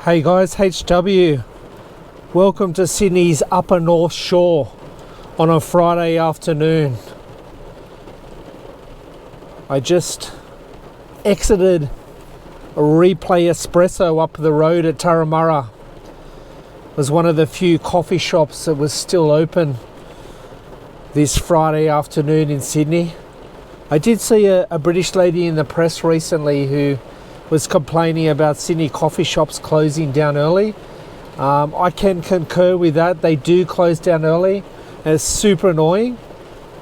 Hey guys, HW. Welcome to Sydney's Upper North Shore on a Friday afternoon. I just exited a Replay Espresso up the road at Turramurra. It was one of the few coffee shops that was still open this Friday afternoon in Sydney. I did see a British lady in the press recently who was complaining about Sydney coffee shops closing down early. I can concur with that. They do close down early, and it's super annoying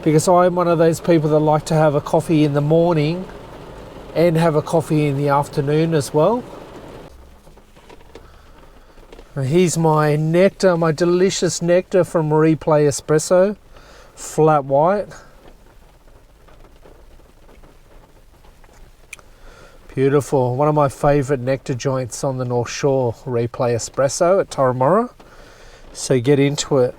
because I'm one of those people that like to have a coffee in the morning and have a coffee in the afternoon as well. Here's my nectar, my delicious nectar from Replay Espresso, flat white. Beautiful. One of my favourite nectar joints on the North Shore, Replay Espresso at Turramurra. So get into it.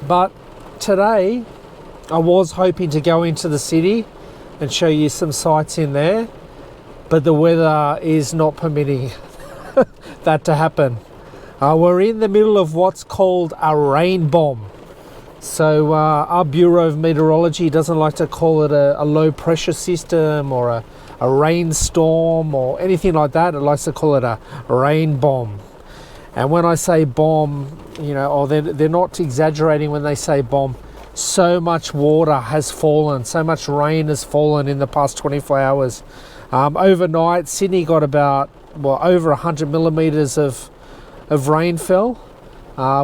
But today, I was hoping to go into the city and show you some sights in there, but the weather is not permitting that to happen. We're in the middle of what's called a rain bomb. So our Bureau of Meteorology doesn't like to call it a low pressure system or a rainstorm or anything like that. It likes to call it a rain bomb. And when I say bomb, you know, or they're not exaggerating when they say bomb. So much water has fallen, so much rain has fallen in the past 24 hours. Overnight, Sydney got about, over 100 millimetres of rainfall.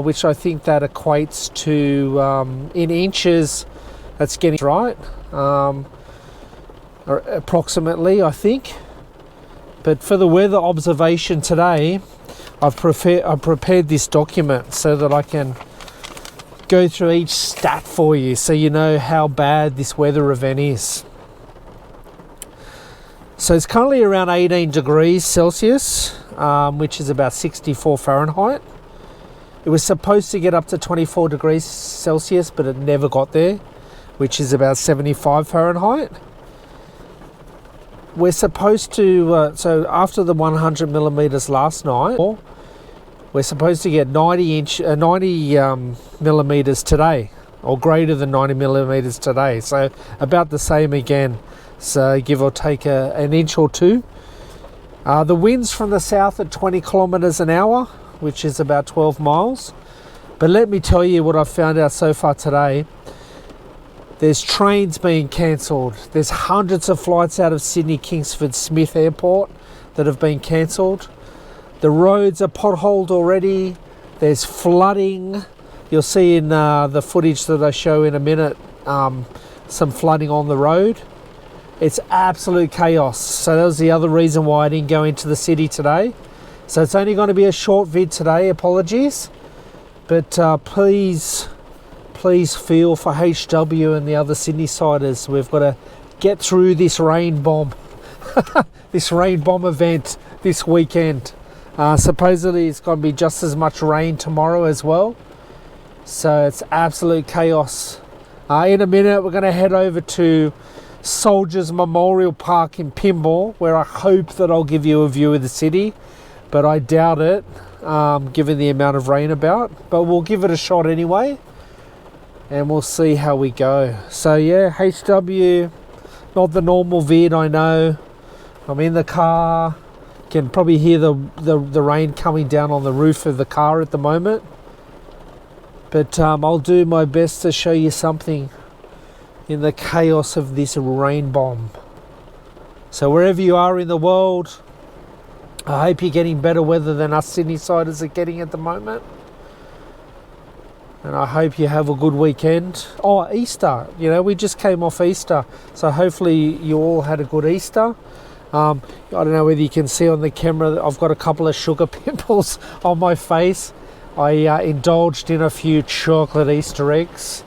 Which I think that equates to, in inches, that's getting right, or approximately, I think. But for the weather observation today, I've prepared this document so that I can go through each stat for you so you know how bad this weather event is. So it's currently around 18 degrees Celsius, which is about 64 Fahrenheit. It was supposed to get up to 24 degrees Celsius, but it never got there, which is about 75 Fahrenheit. We're supposed to, so after the 100 millimetres last night, we're supposed to get 90 millimetres today, or greater than 90 millimetres today. So about the same again, so give or take an inch or two. The winds from the south at 20 kilometres an hour, which is about 12 miles. But let me tell you what I've found out so far today. There's trains being cancelled. There's hundreds of flights out of Sydney Kingsford Smith Airport that have been cancelled. The roads are potholed already. There's flooding. You'll see in the footage that I show in a minute, some flooding on the road. It's absolute chaos. So that was the other reason why I didn't go into the city today. So it's only going to be a short vid today, apologies. But please feel for HW and the other Sydney-siders. We've got to get through this rain bomb, this rain bomb event this weekend. Supposedly it's going to be just as much rain tomorrow as well. So it's absolute chaos. In a minute we're going to head over to Soldiers Memorial Park in Pymble, where I hope that I'll give you a view of the city. But I doubt it, given the amount of rain about. But we'll give it a shot anyway, and we'll see how we go. So yeah, HW, not the normal vid, I know. I'm in the car. Can probably hear the rain coming down on the roof of the car at the moment. But I'll do my best to show you something in the chaos of this rain bomb. So wherever you are in the world, I hope you're getting better weather than us Sydney-siders are getting at the moment. And I hope you have a good weekend. Oh, Easter. You know, we just came off Easter. So hopefully you all had a good Easter. I don't know whether you can see on the camera that I've got a couple of sugar pimples on my face. I indulged in a few chocolate Easter eggs.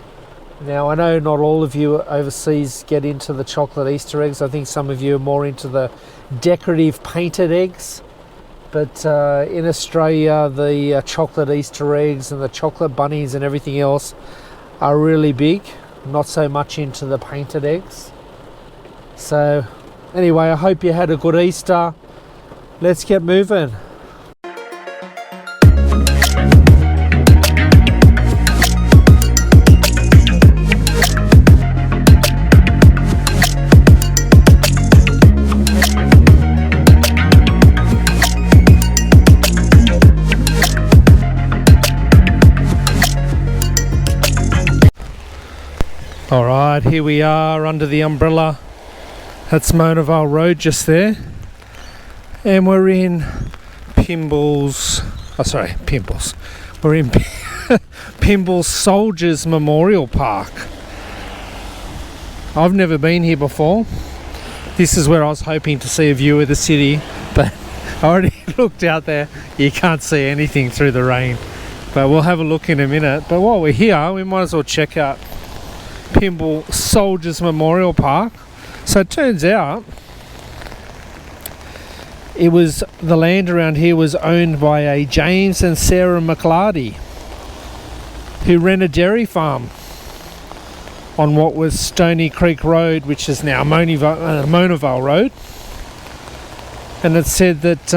Now, I know not all of you overseas get into the chocolate Easter eggs. I think some of you are more into the decorative painted eggs. But in Australia, the chocolate Easter eggs and the chocolate bunnies and everything else are really big. Not so much into the painted eggs. So anyway, I hope you had a good Easter. let's get moving. Alright, here we are under the umbrella. That's Mona Vale Road just there. And we're in Pymble's... Oh, sorry, Pymble's. We're in Pymble's Soldiers Memorial Park. I've never been here before. This is where I was hoping to see a view of the city, but I already looked out there. You can't see anything through the rain. But we'll have a look in a minute. But while we're here, we might as well check out Pymble Soldiers Memorial Park. So it turns out the land around here was owned by a James and Sarah McLarty, who ran a dairy farm on what was Stony Creek Road, which is now Mona Vale Road. And it said that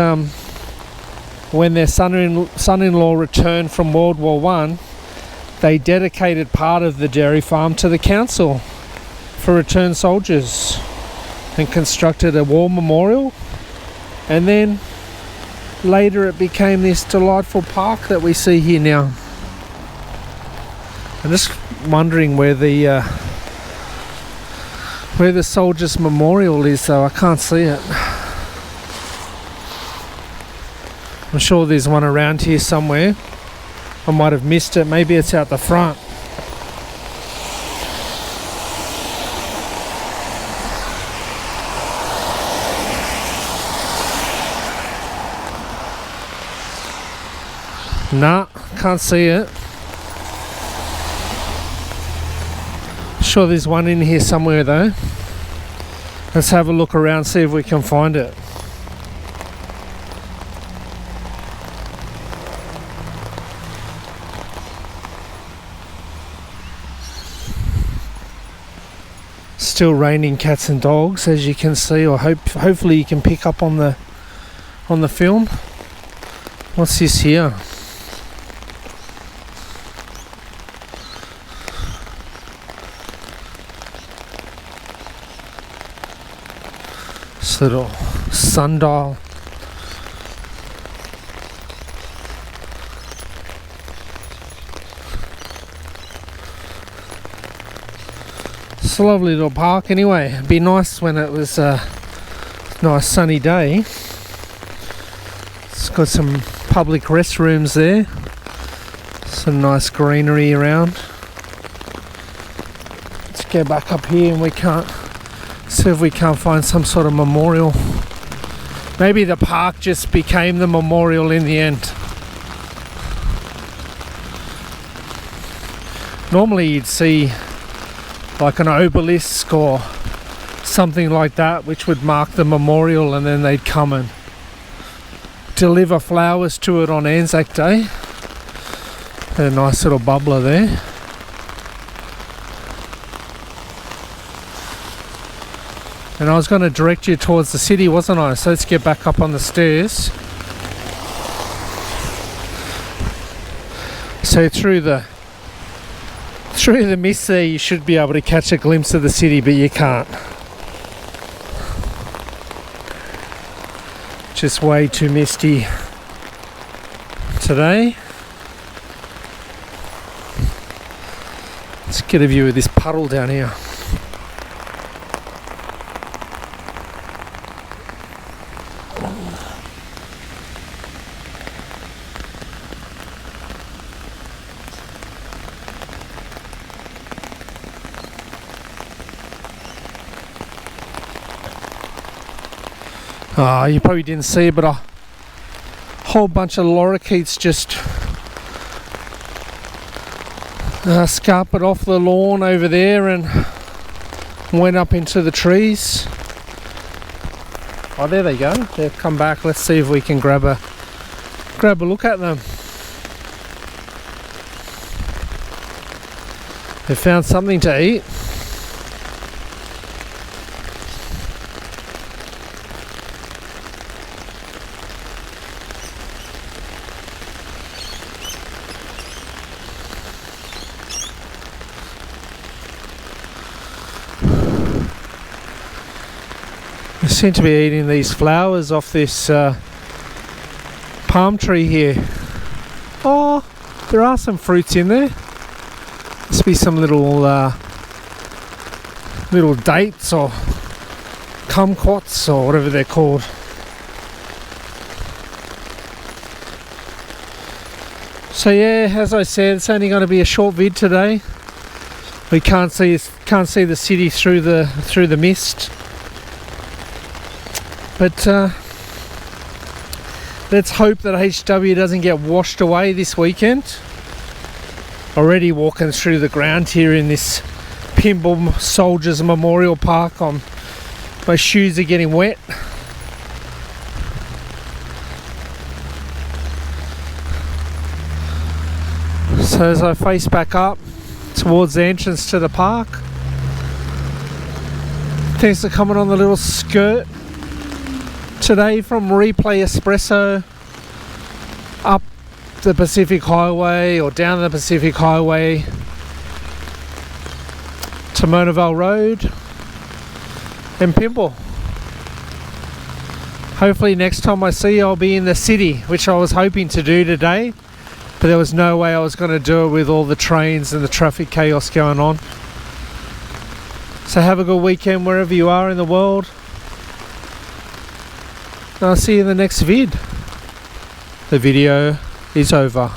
when their son-in-law returned from World War One, they dedicated part of the dairy farm to the council for returned soldiers and constructed a war memorial, and then later it became this delightful park that we see here now. I'm just wondering where the Soldiers Memorial is, though I can't see it. I'm sure there's one around here somewhere. I might have missed it. Maybe it's out the front. Nah, can't see it. Sure there's one in here somewhere though. Let's have a look around, see if we can find it. Still raining cats and dogs, as you can see, or hopefully you can pick up on the film. What's this here? This little sundial. It's a lovely little park anyway. It'd be nice when it was a nice sunny day. It's got some public restrooms there. Some nice greenery around. Let's go back up here and we can't see if we can't find some sort of memorial. Maybe the park just became the memorial in the end. Normally you'd see like an obelisk or something like that which would mark the memorial, and then they'd come and deliver flowers to it on Anzac Day. A nice little bubbler there. And I was going to direct you towards the city, wasn't I? So let's get back up on the stairs. So through the mist there you should be able to catch a glimpse of the city, but you can't. Just way too misty today. Let's get a view of this puddle down here. You probably didn't see it, but a whole bunch of lorikeets just scarpered off the lawn over there and went up into the trees. Oh, there they go. They've come back. Let's see if we can grab a look at them. They found something to eat. Seem to be eating these flowers off this palm tree here. Oh, there are some fruits in there. Must be some little dates or kumquats or whatever they're called. So yeah, as I said, it's only going to be a short vid today. We can't see the city through the mist. But let's hope that HW doesn't get washed away this weekend. Already walking through the ground here in this Pymble Soldiers Memorial Park. My shoes are getting wet. So as I face back up towards the entrance to the park, thanks for coming on the little skirt today from Replay Espresso up the Pacific Highway or down the Pacific Highway to Monavale Road and Pymble. Hopefully next time I see you I'll be in the city, which I was hoping to do today, but there was no way I was going to do it with all the trains and the traffic chaos going on. So have a good weekend wherever you are in the world. And I'll see you in the next vid. The video is over.